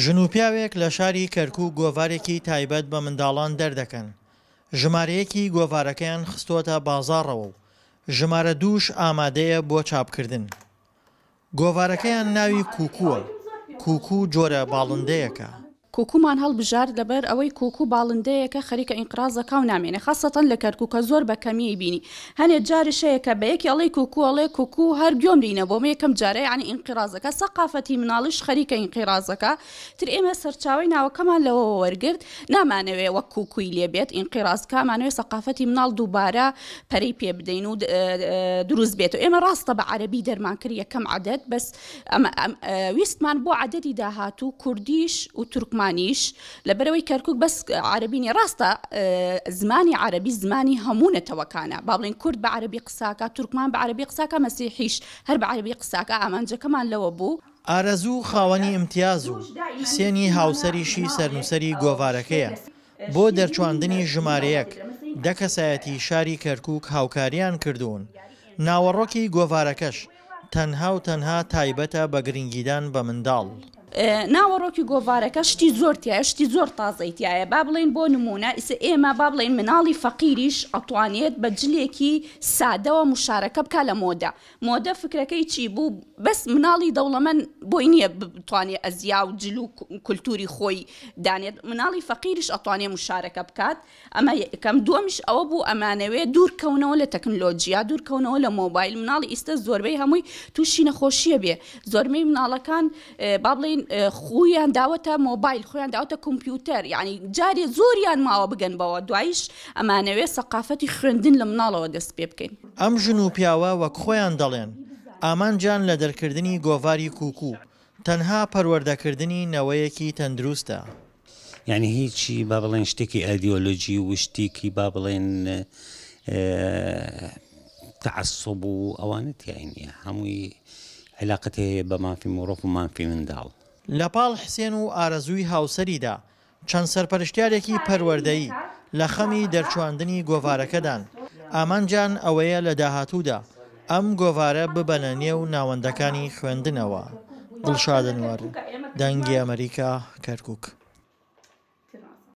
ژن و پیاوێک لە شاری کەرکووک گۆڤارێکی تایبەت بە منداڵان دەردەکەن. ژمارەیەکی گۆڤارەکەیان خستۆتە بازاڕەوە و ژمارە دووش ئامادەیە بۆ چاپکردن. گۆڤارەکەیان ناوی کووکووە. کووکوو جۆرە باڵندەیەکە. کووکومان هەڵبژارد لەبەر ئەوەی کووکوو باڵندەیەکە خەریکە ئینقرازەکە و نامێنێ خاصەتەن لە کەرکووکە زۆر بە کەمی بینی. هەنێک جاریشەیەکە بە یەکی ئەڵێ کووکووڵێ کووکوو هەر گوێمرینە بۆ یەکەم جارە ینی ئینقرازەکە سەقافەتی مناڵیش خەریکە ئینقرازەکە تر ئێمە سەرچاوی ناوەکەمان لەوە وەرگرت نامانەوێ وەک کووکووی لێبێت ئینقرازکەمانوێ سەقافەتی مناڵ دووبارە پەرەی پێ بدەین و دروست بێت و ئێمە ڕاستە بە عەرەبی دەرمانکرد یەکەم عەدەد بەس ویستمان بۆ عەدەدی داهاتوو کوردیش و تورکمانیش لەبەرەوەی کەرکووک بەس عەرەبینی ڕاستە زمانی عەرەبی زمانی هەموو نەتەوەکانە با بڵێن کورد بە عەرەبی قساکە تورکمان بە عەرەبی قساکە مەسیحیش هەر بە عەرەبی قساکە ئامانجەکەمان لەوە بوو. ئارەزوو خاوەنی ئیمتیاز و حسێنی هاوسەریشی سەرنووسەری گۆڤارەکەیە بۆ دەرچواندنی ژمارەیەک 10 کەسایەتی شاری کەرکووک هاوکاریان کردوون. ناوەڕۆکی گۆڤارەکەش تەنها و تەنها تایبەتە بە گرنگیدان بە منداڵ. ناوەڕۆکی گۆڤارەکە شتی زۆر تایە شتی زۆر تازەیتایە با بڵێن بۆ نمونە ئیسە ئێمە با بڵێن مناڵی فەقیریش ئەتوانێت بە جلێکی سادەوە مشارەکە بکە لە مۆدە فکرەکەی چی بوو بەس مناڵی دەوڵەمەند بۆی نییە بتوانێت ئەزیا و جل و کولتوری خۆی دانێت مناڵی فەقیریش ئەتوانێت مشارەکە بکات ئەمە یەکەم دووەمیش ئەوە بوو ئەمانەوێت دوورکەونەوە لە تەکنۆلۆجیا دوورکەونەوە لە مۆبایل مناڵی ئیستا زۆربەی هەمووی تووشی نەخۆشیە بێ زۆربەی مناڵەکان با بڵێن خویان داوەتە مۆبایل خۆیان داوەتە کۆمپیوتەر یعنی جارێ زۆریان ماوە بگەن بەوە دوایش ئەمانەوێت سەقافەتی خوێندن لە مناڵەوە دەست پێ بکەین. ئەم ژن و پیاوە وەک خۆیان دەڵێن ئامانجان لە دەرکردنی گۆڤاری کووکوو تەنها پەروەردەکردنی نەوەیەکی تەندروستە. یعنی هیچی با بڵێن شتێکی ئایدیۆلۆژی و شتێکی با بڵێن تعسب و ئەوانە تیای نییە هەمووی علاقەت هەیە بە مافی مرۆڤ و مافی منداڵ. لەپاڵ حسێن و ئارەزووی هاوسەریدا چەند سەرپەرشتیارێکی پەروەردەیی لە خەمی دەرچواندنی گۆڤارەکەدان ئامانجان ئەوەیە لە داهاتوودا ئەم گۆڤارە ببەنە نێو ناوەندەکانی خوێندنەوە. دڵشاد ئەنوەر، دەنگی ئەمریکا، کەرکووک.